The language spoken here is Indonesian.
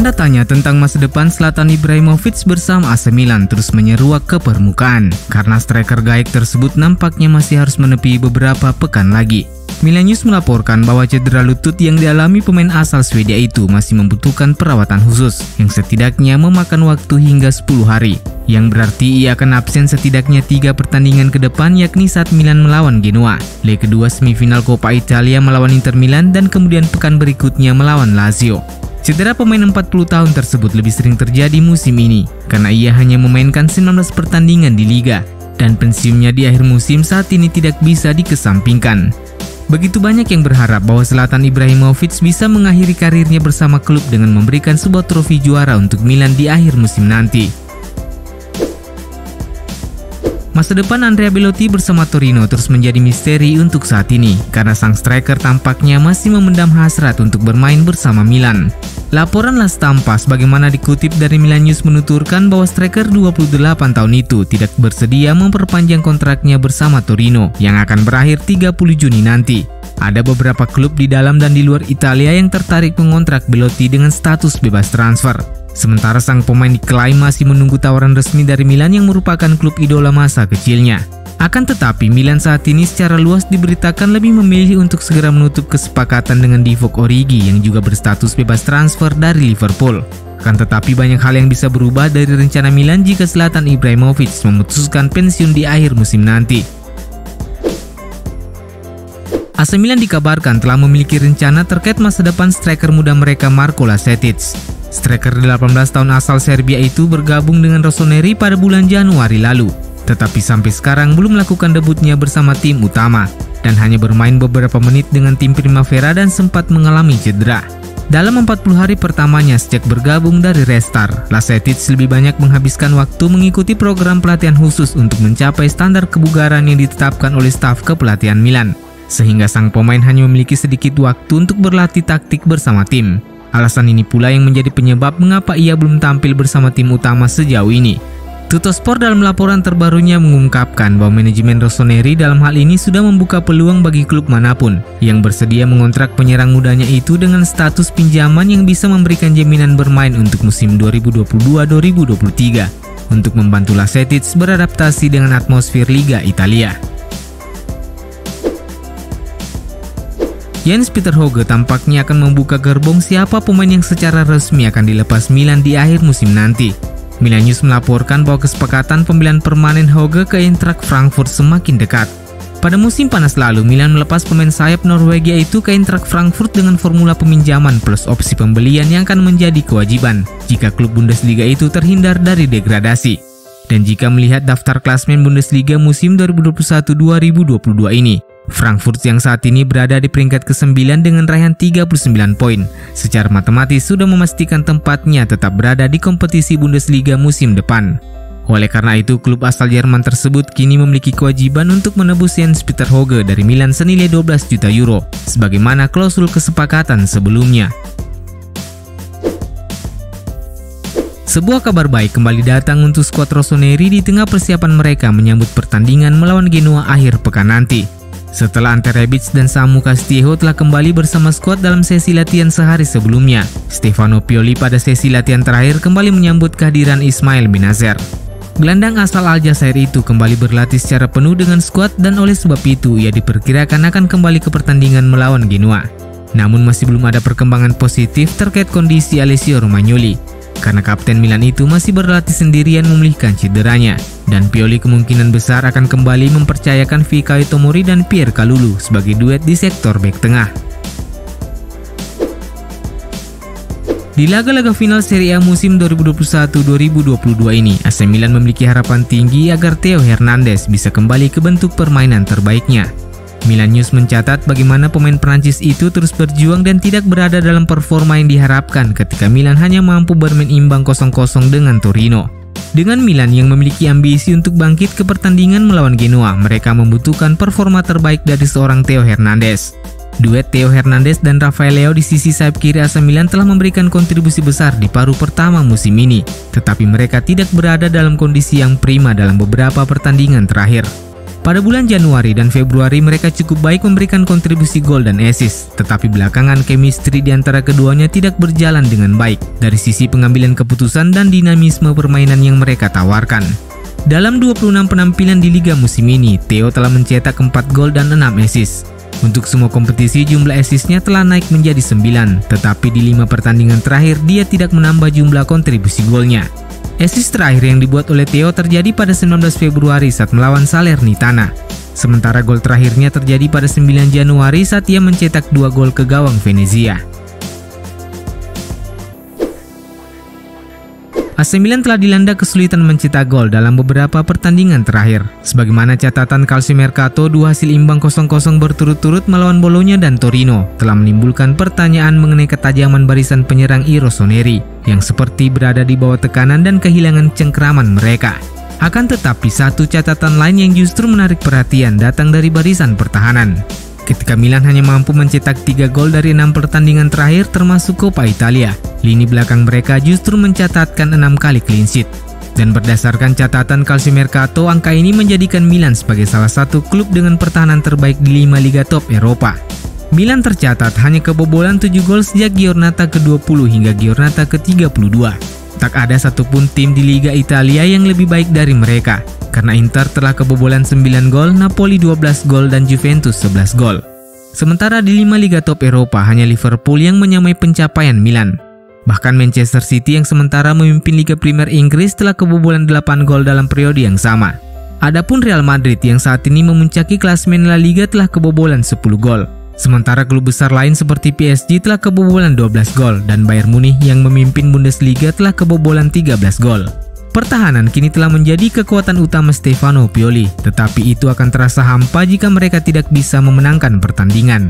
Tanda tanya tentang masa depan Zlatan Ibrahimovic bersama AC Milan terus menyeruak ke permukaan karena striker gaek tersebut nampaknya masih harus menepi beberapa pekan lagi. Milan News melaporkan bahwa cedera lutut yang dialami pemain asal Swedia itu masih membutuhkan perawatan khusus yang setidaknya memakan waktu hingga 10 hari. Yang berarti ia akan absen setidaknya 3 pertandingan ke depan, yakni saat Milan melawan Genoa, leg kedua semifinal Coppa Italia melawan Inter Milan, dan kemudian pekan berikutnya melawan Lazio. Cedera pemain 40 tahun tersebut lebih sering terjadi musim ini karena ia hanya memainkan 19 pertandingan di liga dan pensiunnya di akhir musim saat ini tidak bisa dikesampingkan. Begitu banyak yang berharap bahwa Zlatan Ibrahimovic bisa mengakhiri karirnya bersama klub dengan memberikan sebuah trofi juara untuk Milan di akhir musim nanti. Masa depan Andrea Belotti bersama Torino terus menjadi misteri untuk saat ini karena sang striker tampaknya masih memendam hasrat untuk bermain bersama Milan. Laporan La Stampa sebagaimana dikutip dari Milan News menuturkan bahwa striker 28 tahun itu tidak bersedia memperpanjang kontraknya bersama Torino yang akan berakhir 30 Juni nanti. Ada beberapa klub di dalam dan di luar Italia yang tertarik mengontrak Belotti dengan status bebas transfer. Sementara sang pemain diklaim masih menunggu tawaran resmi dari Milan yang merupakan klub idola masa kecilnya. Akan tetapi Milan saat ini secara luas diberitakan lebih memilih untuk segera menutup kesepakatan dengan Divock Origi yang juga berstatus bebas transfer dari Liverpool. Akan tetapi banyak hal yang bisa berubah dari rencana Milan jika Zlatan Ibrahimovic memutuskan pensiun di akhir musim nanti. AC Milan dikabarkan telah memiliki rencana terkait masa depan striker muda mereka Marko Lazetic. Striker 18 tahun asal Serbia itu bergabung dengan Rossoneri pada bulan Januari lalu, tetapi sampai sekarang belum melakukan debutnya bersama tim utama dan hanya bermain beberapa menit dengan tim Primavera dan sempat mengalami cedera. Dalam 40 hari pertamanya sejak bergabung dari Red Star, Lazetic lebih banyak menghabiskan waktu mengikuti program pelatihan khusus untuk mencapai standar kebugaran yang ditetapkan oleh staf kepelatihan Milan, sehingga sang pemain hanya memiliki sedikit waktu untuk berlatih taktik bersama tim. Alasan ini pula yang menjadi penyebab mengapa ia belum tampil bersama tim utama sejauh ini. Tuttosport dalam laporan terbarunya mengungkapkan bahwa manajemen Rossoneri dalam hal ini sudah membuka peluang bagi klub manapun yang bersedia mengontrak penyerang mudanya itu dengan status pinjaman yang bisa memberikan jaminan bermain untuk musim 2022-2023 untuk membantu Lazetic beradaptasi dengan atmosfer Liga Italia. Jens-Peter Hauge tampaknya akan membuka gerbong siapa pemain yang secara resmi akan dilepas Milan di akhir musim nanti. Milan News melaporkan bahwa kesepakatan pembelian permanen Hauge ke Eintracht Frankfurt semakin dekat. Pada musim panas lalu, Milan melepas pemain sayap Norwegia itu ke Eintracht Frankfurt dengan formula peminjaman plus opsi pembelian yang akan menjadi kewajiban jika klub Bundesliga itu terhindar dari degradasi. Dan jika melihat daftar klasmen Bundesliga musim 2021-2022 ini, Frankfurt yang saat ini berada di peringkat ke-9 dengan raihan 39 poin, secara matematis sudah memastikan tempatnya tetap berada di kompetisi Bundesliga musim depan. Oleh karena itu, klub asal Jerman tersebut kini memiliki kewajiban untuk menebus Jens-Peter Hauge dari Milan senilai 12 juta euro, sebagaimana klausul kesepakatan sebelumnya. Sebuah kabar baik kembali datang untuk skuad Rossoneri di tengah persiapan mereka menyambut pertandingan melawan Genoa akhir pekan nanti. Setelah Ante Rebic dan Samu Castillejo telah kembali bersama skuad dalam sesi latihan sehari sebelumnya, Stefano Pioli pada sesi latihan terakhir kembali menyambut kehadiran Ismail Benazer. Gelandang asal Aljazair itu kembali berlatih secara penuh dengan skuad dan oleh sebab itu ia diperkirakan akan kembali ke pertandingan melawan Genoa. Namun masih belum ada perkembangan positif terkait kondisi Alessio Romagnoli, karena kapten Milan itu masih berlatih sendirian memulihkan cederanya, dan Pioli kemungkinan besar akan kembali mempercayakan Fikayo Tomori dan Pierre Kalulu sebagai duet di sektor bek tengah. Di laga-laga final Serie A musim 2021-2022 ini, AC Milan memiliki harapan tinggi agar Theo Hernandez bisa kembali ke bentuk permainan terbaiknya. Milan News mencatat bagaimana pemain Prancis itu terus berjuang dan tidak berada dalam performa yang diharapkan ketika Milan hanya mampu bermain imbang 0-0 dengan Torino. Dengan Milan yang memiliki ambisi untuk bangkit ke pertandingan melawan Genoa, mereka membutuhkan performa terbaik dari seorang Theo Hernandez. Duet Theo Hernandez dan Rafael Leao di sisi sayap kiri AC Milan telah memberikan kontribusi besar di paruh pertama musim ini, tetapi mereka tidak berada dalam kondisi yang prima dalam beberapa pertandingan terakhir. Pada bulan Januari dan Februari mereka cukup baik memberikan kontribusi gol dan assist, tetapi belakangan chemistry di antara keduanya tidak berjalan dengan baik dari sisi pengambilan keputusan dan dinamisme permainan yang mereka tawarkan. Dalam 26 penampilan di liga musim ini, Theo telah mencetak 4 gol dan 6 assist. Untuk semua kompetisi jumlah assist-nya telah naik menjadi 9, tetapi di 5 pertandingan terakhir dia tidak menambah jumlah kontribusi golnya. Assist terakhir yang dibuat oleh Theo terjadi pada 19 Februari saat melawan Salernitana. Sementara gol terakhirnya terjadi pada 9 Januari saat ia mencetak 2 gol ke gawang Venezia. AC Milan telah dilanda kesulitan mencetak gol dalam beberapa pertandingan terakhir. Sebagaimana catatan Calciomercato, 2 hasil imbang 0-0 berturut-turut melawan Bologna dan Torino telah menimbulkan pertanyaan mengenai ketajaman barisan penyerang i Rossoneri yang seperti berada di bawah tekanan dan kehilangan cengkraman mereka. Akan tetapi satu catatan lain yang justru menarik perhatian datang dari barisan pertahanan. Ketika Milan hanya mampu mencetak 3 gol dari 6 pertandingan terakhir termasuk Coppa Italia, lini belakang mereka justru mencatatkan 6 kali clean sheet. Dan berdasarkan catatan Calciomercato, angka ini menjadikan Milan sebagai salah satu klub dengan pertahanan terbaik di 5 liga top Eropa. Milan tercatat hanya kebobolan 7 gol sejak Giornata ke-20 hingga Giornata ke-32. Tak ada satupun tim di Liga Italia yang lebih baik dari mereka, karena Inter telah kebobolan 9 gol, Napoli 12 gol, dan Juventus 11 gol. Sementara di 5 liga top Eropa, hanya Liverpool yang menyamai pencapaian Milan. Bahkan Manchester City yang sementara memimpin Liga Premier Inggris telah kebobolan 8 gol dalam periode yang sama. Adapun Real Madrid yang saat ini memuncaki klasemen La Liga telah kebobolan 10 gol. Sementara klub besar lain seperti PSG telah kebobolan 12 gol dan Bayern Munich yang memimpin Bundesliga telah kebobolan 13 gol. Pertahanan kini telah menjadi kekuatan utama Stefano Pioli, tetapi itu akan terasa hampa jika mereka tidak bisa memenangkan pertandingan.